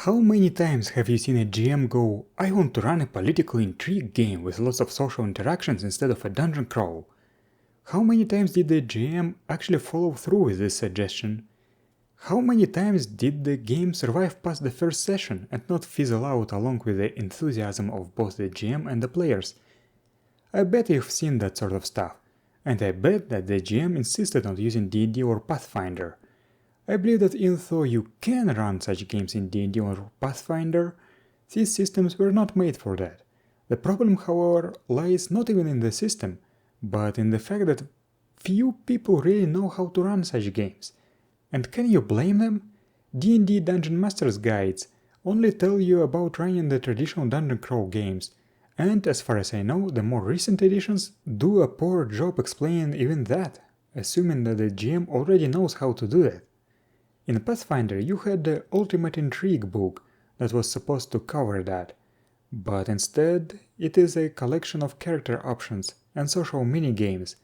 How many times have you seen a GM go, "I want to run a political intrigue game with lots of social interactions instead of a dungeon crawl"? How many times did the GM actually follow through with this suggestion? How many times did the game survive past the first session and not fizzle out along with the enthusiasm of both the GM and the players? I bet you've seen that sort of stuff, and I bet that the GM insisted on using D&D or Pathfinder. I believe that even though you can run such games in D&D or Pathfinder, these systems were not made for that. The problem, however, lies not even in the system, but in the fact that few people really know how to run such games. And can you blame them? D&D Dungeon Master's guides only tell you about running the traditional dungeon crawl games, and as far as I know, the more recent editions do a poor job explaining even that, assuming that the GM already knows how to do that. In Pathfinder you had the Ultimate Intrigue book that was supposed to cover that, but instead it is a collection of character options and social minigames,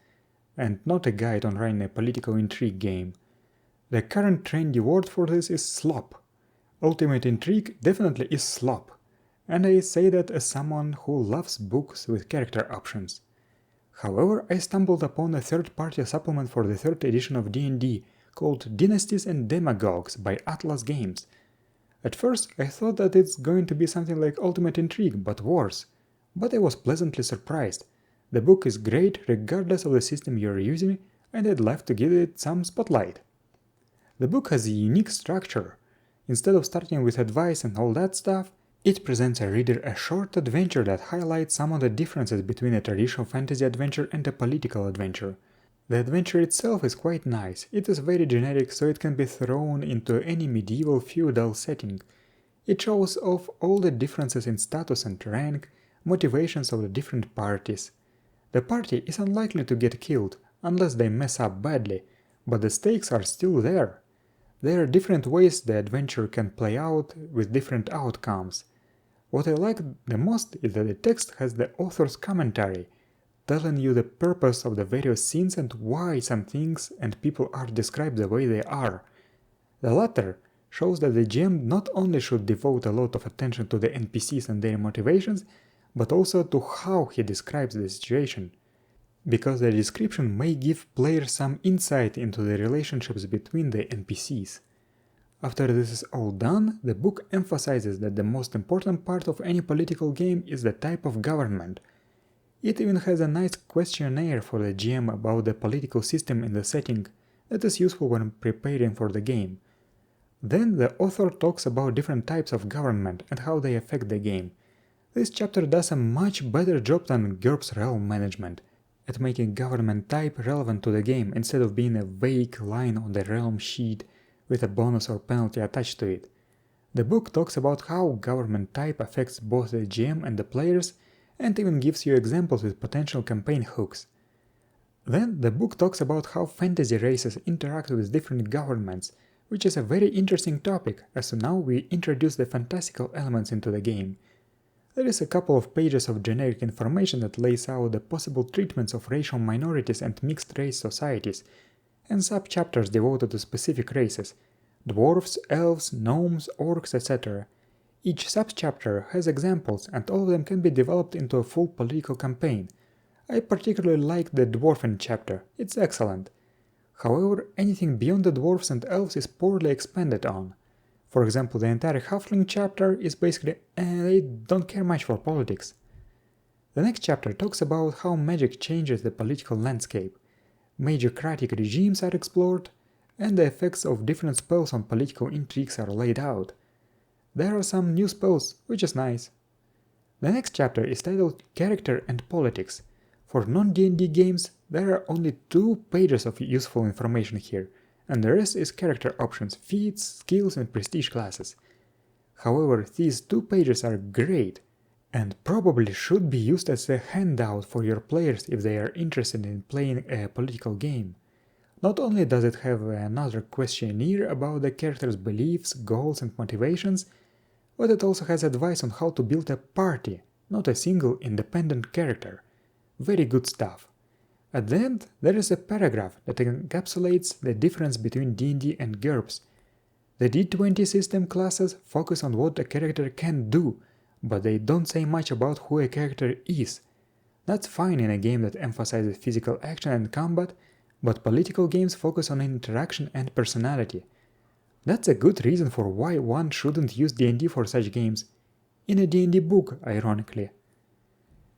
and not a guide on running a political intrigue game. The current trendy word for this is slop. Ultimate Intrigue definitely is slop, and I say that as someone who loves books with character options. However, I stumbled upon a third-party supplement for the 3rd edition of D&D called Dynasties Demagogues by Atlas Games. At first I thought that it's going to be something like Ultimate Intrigue, but worse. But I was pleasantly surprised. The book is great regardless of the system you're using, and I'd like to give it some spotlight. The book has a unique structure. Instead of starting with advice and all that stuff, it presents a reader a short adventure that highlights some of the differences between a traditional fantasy adventure and a political adventure. The adventure itself is quite nice. It is very generic, so it can be thrown into any medieval feudal setting. It shows off all the differences in status and rank, motivations of the different parties. The party is unlikely to get killed, unless they mess up badly, but the stakes are still there. There are different ways the adventure can play out with different outcomes. What I like the most is that the text has the author's commentary, telling you the purpose of the various scenes and why some things and people are described the way they are. The latter shows that the GM not only should devote a lot of attention to the NPCs and their motivations, but also to how he describes the situation, because the description may give players some insight into the relationships between the NPCs. After this is all done, the book emphasizes that the most important part of any political game is the type of government. It even has a nice questionnaire for the GM about the political system in the setting that is useful when preparing for the game. Then the author talks about different types of government and how they affect the game. This chapter does a much better job than GURPS Realm Management at making government type relevant to the game instead of being a vague line on the realm sheet with a bonus or penalty attached to it. The book talks about how government type affects both the GM and the players, and even gives you examples with potential campaign hooks. Then the book talks about how fantasy races interact with different governments, which is a very interesting topic, as now we introduce the fantastical elements into the game. There is a couple of pages of generic information that lays out the possible treatments of racial minorities and mixed-race societies, and sub-chapters devoted to specific races: dwarves, elves, gnomes, orcs, etc. Each sub-chapter has examples, and all of them can be developed into a full political campaign. I particularly like the dwarven chapter, it's excellent. However, anything beyond the dwarves and elves is poorly expanded on. For example, the entire halfling chapter is basically they don't care much for politics. The next chapter talks about how magic changes the political landscape. Magocratic regimes are explored, and the effects of different spells on political intrigues are laid out. There are some new spells, which is nice. The next chapter is titled Character and Politics. For non-D&D games, there are only 2 pages of useful information here, and the rest is character options, feats, skills and prestige classes. However, these 2 pages are great, and probably should be used as a handout for your players if they are interested in playing a political game. Not only does it have another questionnaire about the character's beliefs, goals and motivations, but it also has advice on how to build a party, not a single independent character. Very good stuff. At the end, there is a paragraph that encapsulates the difference between D&D and GURPS. The D20 system classes focus on what a character can do, but they don't say much about who a character is. That's fine in a game that emphasizes physical action and combat, but political games focus on interaction and personality. That's a good reason for why one shouldn't use D&D for such games, in a D&D book, ironically.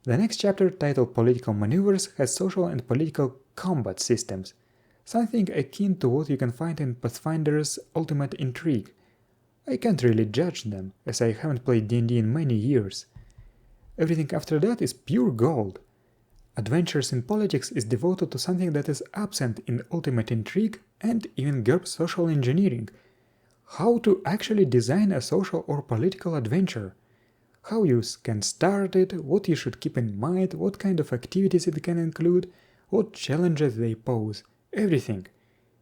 The next chapter, titled Political Maneuvers, has social and political combat systems, something akin to what you can find in Pathfinder's Ultimate Intrigue. I can't really judge them, as I haven't played D&D in many years. Everything after that is pure gold. Adventures in Politics is devoted to something that is absent in Ultimate Intrigue and even GURPS Social Engineering. How to actually design a social or political adventure. How you can start it, what you should keep in mind, what kind of activities it can include, what challenges they pose, everything.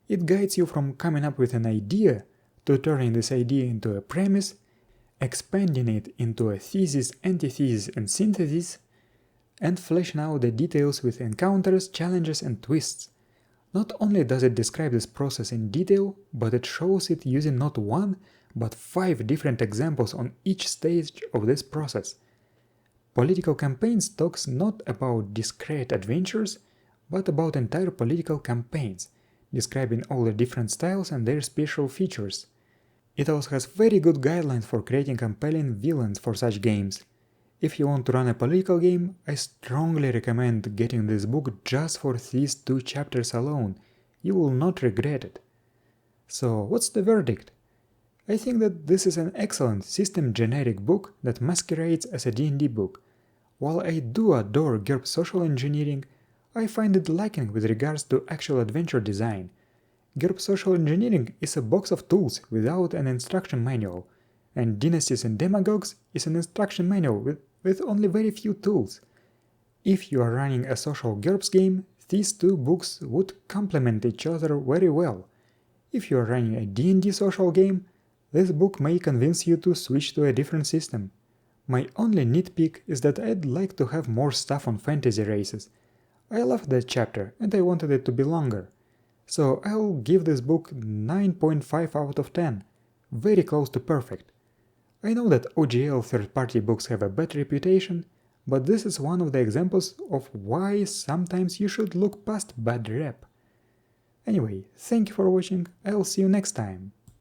It guides you from coming up with an idea to turning this idea into a premise, expanding it into a thesis, antithesis, and synthesis, and fleshing out the details with encounters, challenges, and twists. Not only does it describe this process in detail, but it shows it using not one, but 5 different examples on each stage of this process. Political Campaigns talks not about discrete adventures, but about entire political campaigns, describing all the different styles and their special features. It also has very good guidelines for creating compelling villains for such games. If you want to run a political game, I strongly recommend getting this book just for these 2 chapters alone. You will not regret it. So, what's the verdict? I think that this is an excellent system-generic book that masquerades as a D&D book. While I do adore GURPS Social Engineering, I find it lacking with regards to actual adventure design. GURPS Social Engineering is a box of tools without an instruction manual, and Dynasties and Demagogues is an instruction manual with only very few tools. If you are running a social GURPS game, these 2 books would complement each other very well. If you are running a D&D social game, this book may convince you to switch to a different system. My only nitpick is that I'd like to have more stuff on fantasy races. I loved that chapter and I wanted it to be longer. So I'll give this book 9.5 out of 10, very close to perfect. I know that OGL third-party books have a bad reputation, but this is one of the examples of why sometimes you should look past bad rep. Anyway, thank you for watching, I'll see you next time.